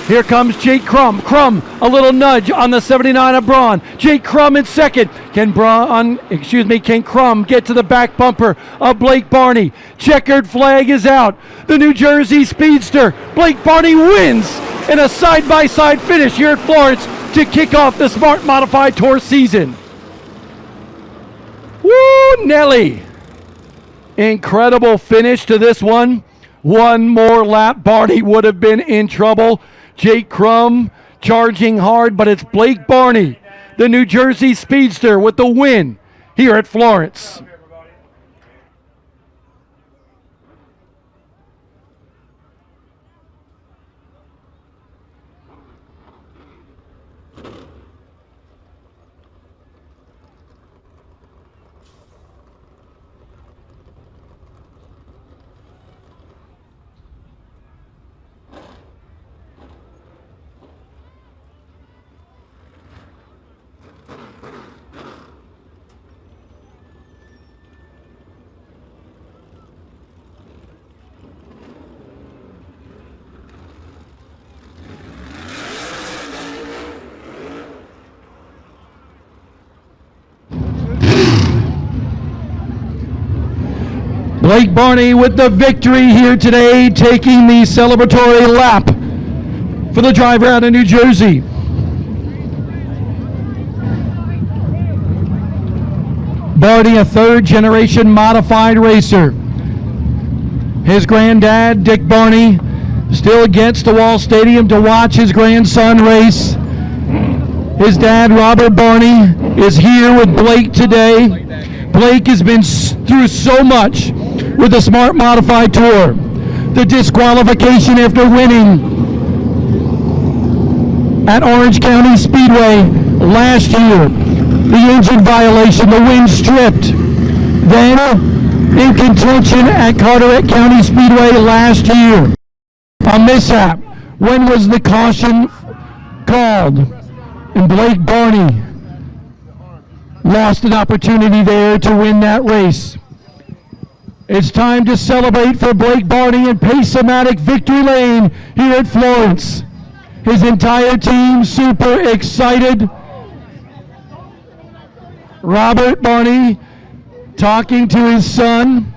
Here comes Jake Crum. Crum, a little nudge on the 79 of Braun. Jake Crum in second. Can Crum get to the back bumper of Blake Barney? Checkered flag is out. The New Jersey Speedster, Blake Barney, wins in a side-by-side finish here at Florence to kick off the Smart Modified Tour season. Woo, Nelly. Incredible finish to this one. One more lap, Barney would have been in trouble. Jake Crum charging hard, but it's Blake Barney, the New Jersey Speedster, with the win here at Florence. Blake Barney with the victory here today, taking the celebratory lap for the driver out of New Jersey. Barney, a third-generation modified racer. His granddad, Dick Barney, Still against the Wall Stadium to watch his grandson race. His dad, Robert Barney, is here with Blake today. Blake has been through so much with the Smart Modified Tour. The disqualification after winning at Orange County Speedway last year. The engine violation, the wind stripped. Then in contention at Carteret County Speedway last year. A mishap. When was the caution called? And Blake Barney lost an opportunity there to win that race. It's time to celebrate for Blake Barney and Pace-O-Matic Victory Lane here at Florence. His entire team super excited. Robert Barney talking to his son.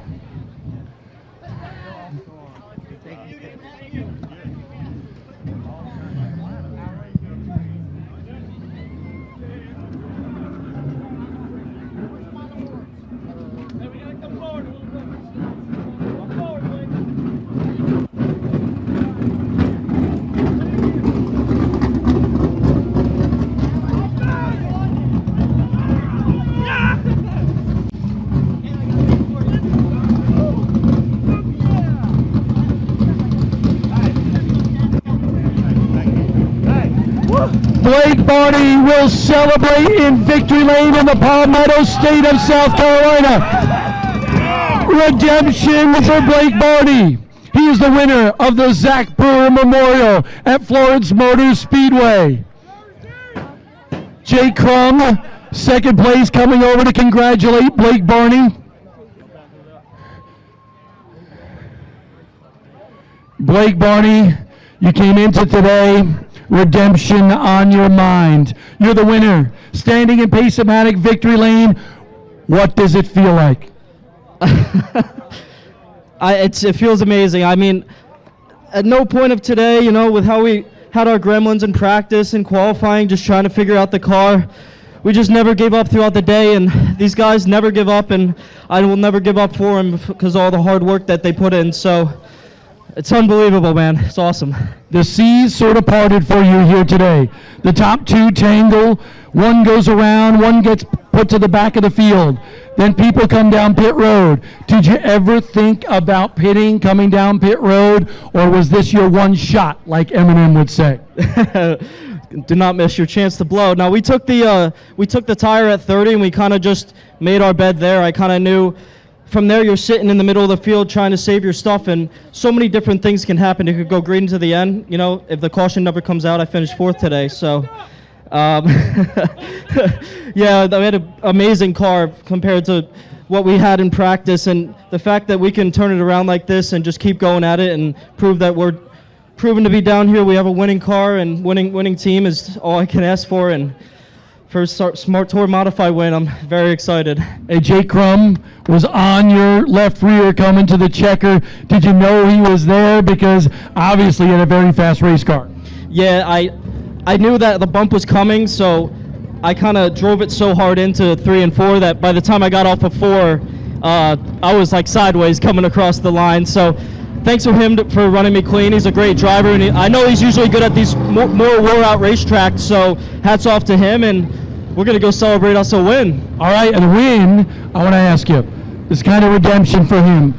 Blake Barney will celebrate in Victory Lane in the Palmetto State of South Carolina. Redemption for Blake Barney. He is the winner of the Zack Brewer Memorial at Florence Motor Speedway. Jay Crum, second place, coming over to congratulate Blake Barney. Blake Barney, you came into today, redemption on your mind. You're the winner, standing in Pace-O-Matic Victory Lane. What does it feel like? It feels amazing. I mean, at no point of today, you know, with how we had our gremlins in practice and qualifying, just trying to figure out the car, we just never gave up throughout the day, and these guys never give up, and I will never give up for them because of all the hard work that they put in. So it's unbelievable, man. It's awesome. The seas sort of parted for you here today. The top two tangle. One goes around, one gets put to the back of the field. Then people come down pit road. Did you ever think about pitting, coming down pit road, or was this your one shot, like Eminem would say? Do not miss your chance to blow. Now, we took the tire at 30, and we kind of just made our bed there. I kind of knew from there you're sitting in the middle of the field trying to save your stuff, and so many different things can happen. It could go green to the end. You know, if the caution never comes out, I finished 4th today. So, yeah, we had an amazing car compared to what we had in practice, and the fact that we can turn it around like this and just keep going at it and prove that we're proven to be down here. We have a winning car and winning team is all I can ask for, and first Smart Tour Modified win, I'm very excited. Hey, Jay Crum was on your left rear coming to the checker. Did you know he was there? Because obviously he had a very fast race car. Yeah, I knew that the bump was coming, so I kind of drove it so hard into 3 and 4 that by the time I got off of 4, I was like sideways coming across the line. So thanks for him for running me clean. He's a great driver, and I know he's usually good at these more wore-out racetracks, so hats off to him, and we're going to go celebrate us a win. All right, and the win, I want to ask you, this kind of redemption for him.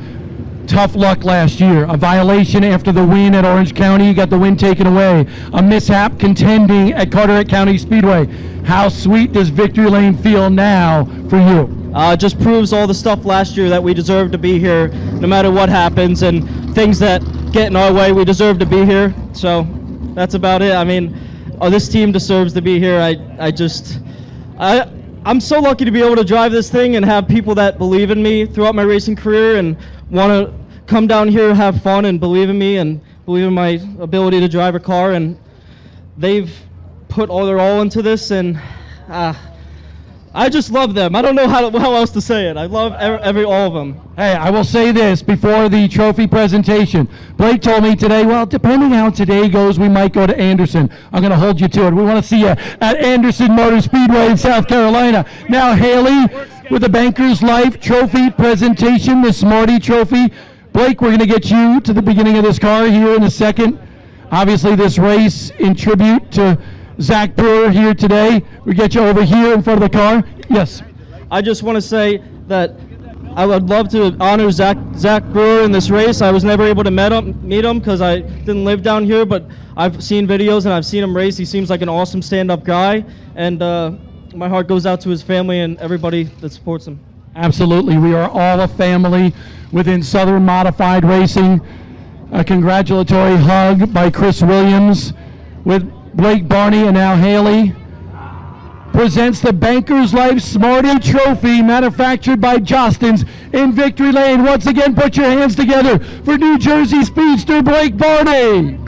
Tough luck last year. A violation after the win at Orange County. You got the win taken away. A mishap contending at Carteret County Speedway. How sweet does Victory Lane feel now for you? Just proves all the stuff last year that we deserve to be here no matter what happens, and things that get in our way, we deserve to be here. So that's about it. I mean, this team deserves to be here. I'm so lucky to be able to drive this thing and have people that believe in me throughout my racing career and want to come down here, have fun, and believe in me and believe in my ability to drive a car. And they've put all their all into this, and I just love them. I don't know how else to say it. I love all of them. Hey, I will say this before the trophy presentation. Blake told me today, well, depending how today goes, we might go to Anderson. I'm going to hold you to it. We want to see you at Anderson Motor Speedway in South Carolina. Now, Haley, with the Banker's Life Trophy presentation, the Smarty Trophy. Blake, we're going to get you to the beginning of this car here in a second. Obviously, this race in tribute to Zack Brewer here today. We get you over here in front of the car. Yes. I just want to say that I would love to honor Zack Brewer in this race. I was never able to meet him because I didn't live down here, but I've seen videos and I've seen him race. He seems like an awesome stand-up guy, and my heart goes out to his family and everybody that supports him. Absolutely. We are all a family within Southern Modified Racing. A congratulatory hug by Chris Williams with Blake Barney and Al Haley. Presents the Bankers Life Smarty Trophy, manufactured by Jostens in Victory Lane. Once again, put your hands together for New Jersey Speedster Blake Barney.